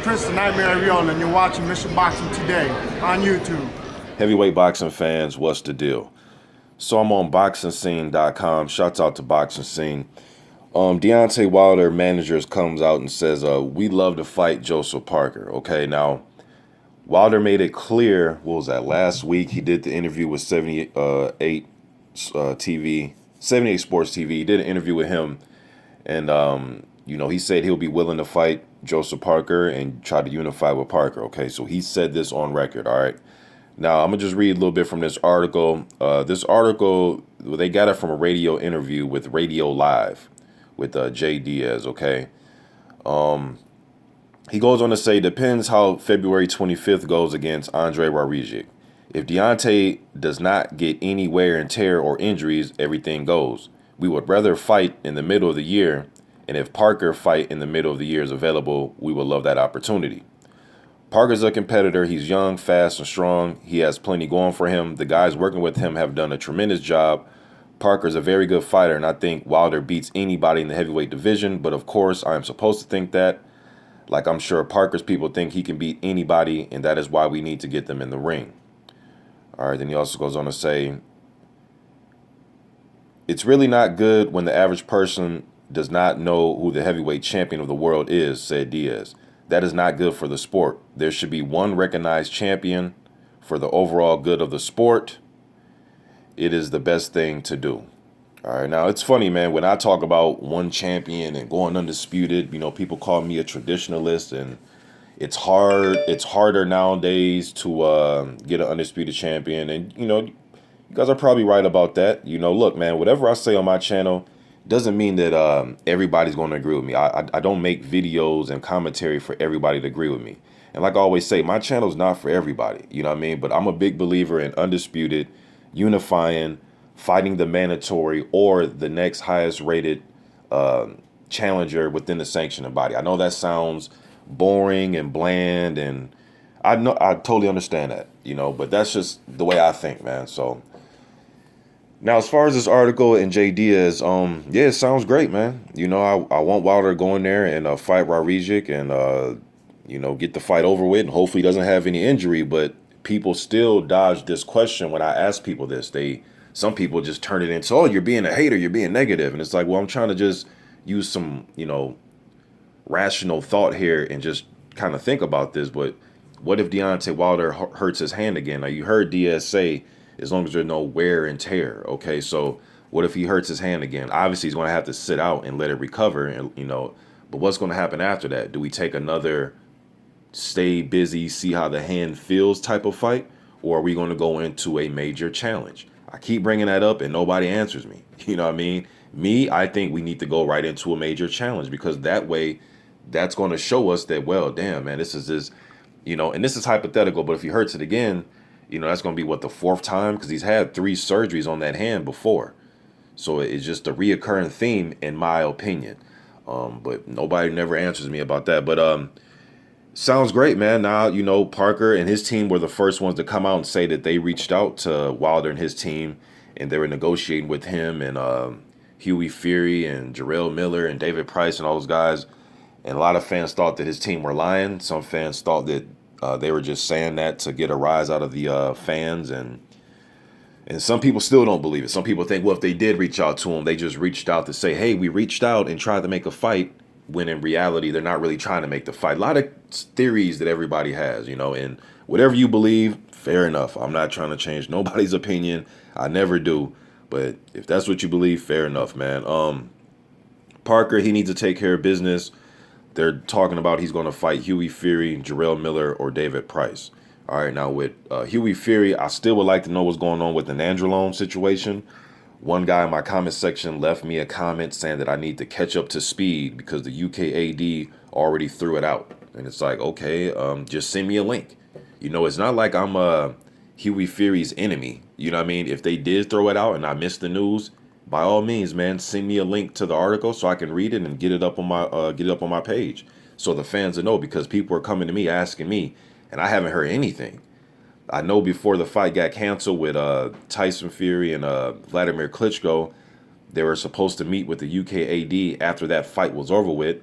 Chris the Nightmare Ariel, and you're watching Mission Boxing Today on YouTube. Heavyweight boxing fans, what's the deal? So I'm on BoxingScene.com. Shouts out to Boxing Scene. Deontay Wilder managers comes out and says, we love to fight Joseph Parker. Okay, now Wilder made it clear, what was that, last week he did the interview with 78 TV, 78 Sports TV. He did an interview with him, and he said he'll be willing to fight Joseph Parker and try to unify with Parker. Okay, so he said this on record. All right. Now, I'm going to just read a little bit from this article. This article, they got it from a radio interview with Radio Live with Jay Deas, okay? He goes on to say, depends how February 25th goes against Andrezj Wawrzyk. If Deontay does not get any wear and tear or injuries, everything goes. We would rather fight in the middle of the year, and if Parker fight in the middle of the year is available, we would love that opportunity. Parker's a competitor. He's young, fast, and strong. He has plenty going for him. The guys working with him have done a tremendous job. Parker's a very good fighter, and I think Wilder beats anybody in the heavyweight division. But, of course, I am supposed to think that. Like I'm sure Parker's people think he can beat anybody, and that is why we need to get them in the ring. All right, then he also goes on to say, it's really not good when the average person does not know who the heavyweight champion of the world is, said Deas. That is not good for the sport. There should be one recognized champion for the overall good of the sport. It is the best thing to do. All right, now it's funny, man, when I talk about one champion and going undisputed, people call me a traditionalist, and it's harder nowadays to get an undisputed champion. And, you guys are probably right about that. Look, man, whatever I say on my channel doesn't mean that everybody's going to agree with me. I don't make videos and commentary for everybody to agree with me. And like I always say, my channel is not for everybody, you know what I mean? But I'm a big believer in undisputed, unifying, fighting the mandatory or the next highest rated challenger within the sanctioning body. I know that sounds boring and bland, and I totally understand that, but that's just the way I think, man. So now, as far as this article and Jay Deas, yeah, it sounds great, man. I want Wilder to go in there and fight Wawrzyk and, get the fight over with, and hopefully he doesn't have any injury. But people still dodge this question when I ask people this. Some people just turn it into, oh, you're being a hater, you're being negative. And it's like, well, I'm trying to just use some, rational thought here and just kind of think about this. But what if Deontay Wilder hurts his hand again? Now, you heard Deas say, as long as there's no wear and tear. Okay, so what if he hurts his hand again? Obviously, he's going to have to sit out and let it recover, and but what's going to happen after that? Do we take another stay busy, see how the hand feels type of fight, or are we going to go into a major challenge? I keep bringing that up, and nobody answers me. You know what I mean? I think we need to go right into a major challenge, because that way, that's going to show us that, well, damn, man, this is this, and this is hypothetical, but if he hurts it again, that's going to be, what, the fourth time? Because he's had 3 surgeries on that hand before. So it's just a reoccurring theme, in my opinion. But nobody never answers me about that. But sounds great, man. Now, Parker and his team were the first ones to come out and say that they reached out to Wilder and his team, and they were negotiating with him and Hughie Fury and Jarrell Miller and David Price and all those guys. And a lot of fans thought that his team were lying. Some fans thought that they were just saying that to get a rise out of the fans, and some people still don't believe it. Some people think, well, if they did reach out to him, they just reached out to say, hey, we reached out and tried to make a fight, when in reality, they're not really trying to make the fight. A lot of theories that everybody has, and whatever you believe, fair enough. I'm not trying to change nobody's opinion. I never do. But if that's what you believe, fair enough, man. Parker, he needs to take care of business. They're talking about he's going to fight Hughie Fury, Jarrell Miller, or David Price. All right, now with Hughie Fury, I still would like to know what's going on with the Nandrolone situation. One guy in my comment section left me a comment saying that I need to catch up to speed because the UKAD already threw it out. And it's like, okay, just send me a link. It's not like I'm Hughie Fury's enemy. You know what I mean? If they did throw it out and I missed the news, by all means, man, send me a link to the article so I can read it and get it up on my page, so the fans will know, because people are coming to me asking me, and I haven't heard anything. I know before the fight got canceled with Tyson Fury and Vladimir Klitschko, they were supposed to meet with the UKAD after that fight was over with,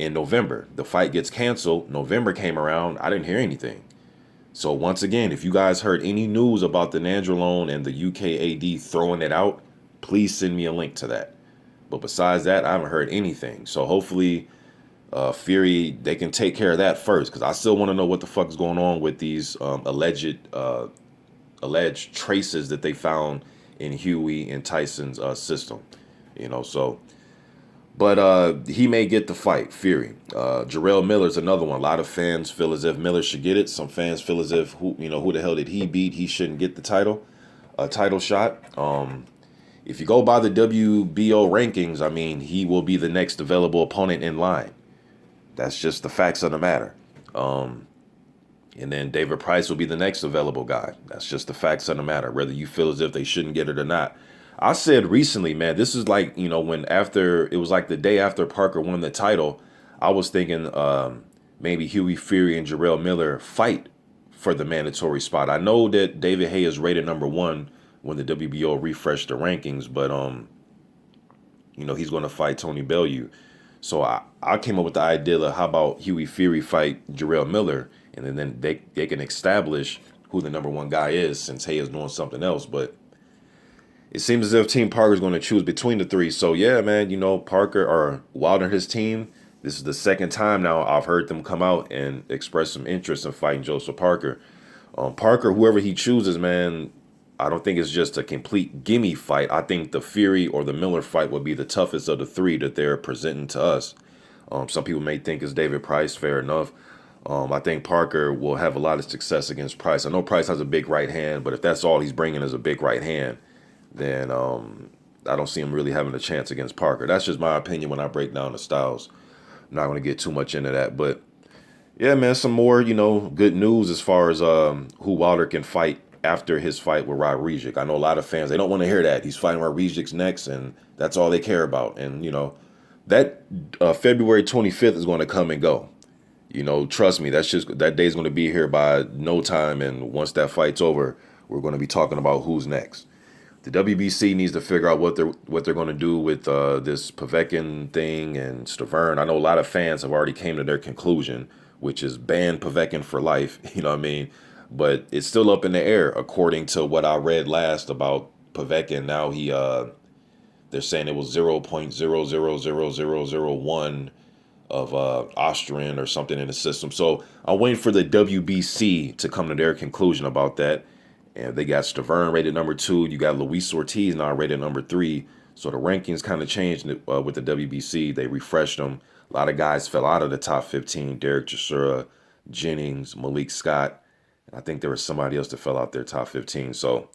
in November. The fight gets canceled. November came around. I didn't hear anything. So once again, if you guys heard any news about the Nandrolone and the UKAD throwing it out, please send me a link to that. But besides that, I haven't heard anything. So hopefully Fury, they can take care of that first, because I still want to know what the fuck is going on with these alleged traces that they found in Huey and Tyson's system. So... But he may get the fight, Fury. Jarrell Miller's another one. A lot of fans feel as if Miller should get it. Some fans feel as if, who the hell did he beat? He shouldn't get the title shot. If you go by the WBO rankings, I mean, he will be the next available opponent in line. That's just the facts of the matter. And then David Price will be the next available guy. That's just the facts of the matter, whether you feel as if they shouldn't get it or not. I said recently, man, this is like, when it was like the day after Parker won the title, I was thinking maybe Huey Fury and Jarrell Miller fight for the mandatory spot. I know that David Haye is rated #1 when the WBO refreshed the rankings, but, he's going to fight Tony Bellew. So I came up with the idea of how about Huey Fury fight Jarrell Miller, and then they can establish who the #1 guy is, since Haye is doing something else. But it seems as if Team Parker is going to choose between the three. So, yeah, man, Parker or Wilder and his team, this is the second time now I've heard them come out and express some interest in fighting Joseph Parker. Parker, whoever he chooses, man, I don't think it's just a complete gimme fight. I think the Fury or the Miller fight would be the toughest of the three that they're presenting to us. Some people may think it's David Price, fair enough. I think Parker will have a lot of success against Price. I know Price has a big right hand, but if that's all he's bringing is a big right hand, then I don't see him really having a chance against Parker. That's just my opinion when I break down the styles. I'm not going to get too much into that. But, yeah, man, some more, good news as far as who Wilder can fight after his fight with Wawrzyk. I know a lot of fans, they don't want to hear that. He's fighting Wawrzyk next, and that's all they care about. And, that February 25th is going to come and go. Trust me, that day's going to be here by no time. And once that fight's over, we're going to be talking about who's next. The WBC needs to figure out what they're going to do with this Povetkin thing and Stavern. I know a lot of fans have already came to their conclusion, which is ban Povetkin for life. You know what I mean? But it's still up in the air, according to what I read last about Povetkin. Now they're saying it was 0.000001 of Austrian or something in the system. So I'm waiting for the WBC to come to their conclusion about that. And they got Stavern rated #2. You got Luis Ortiz now rated #3. So the rankings kind of changed with the WBC. They refreshed them. A lot of guys fell out of the top 15. Derek Chisora, Jennings, Malik Scott. And I think there was somebody else that fell out their top 15. So,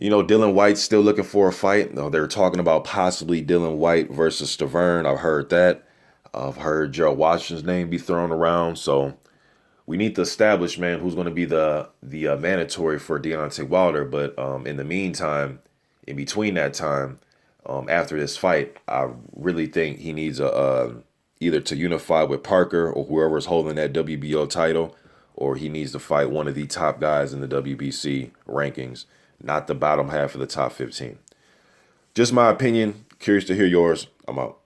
Dylan White's still looking for a fight. They were talking about possibly Dylan White versus Stavern. I've heard that. I've heard Gerald Washington's name be thrown around. So we need to establish, man, who's going to be the mandatory for Deontay Wilder. But in the meantime, in between that time, after this fight, I really think he needs either to unify with Parker or whoever's holding that WBO title, or he needs to fight one of the top guys in the WBC rankings, not the bottom half of the top 15. Just my opinion. Curious to hear yours. I'm out.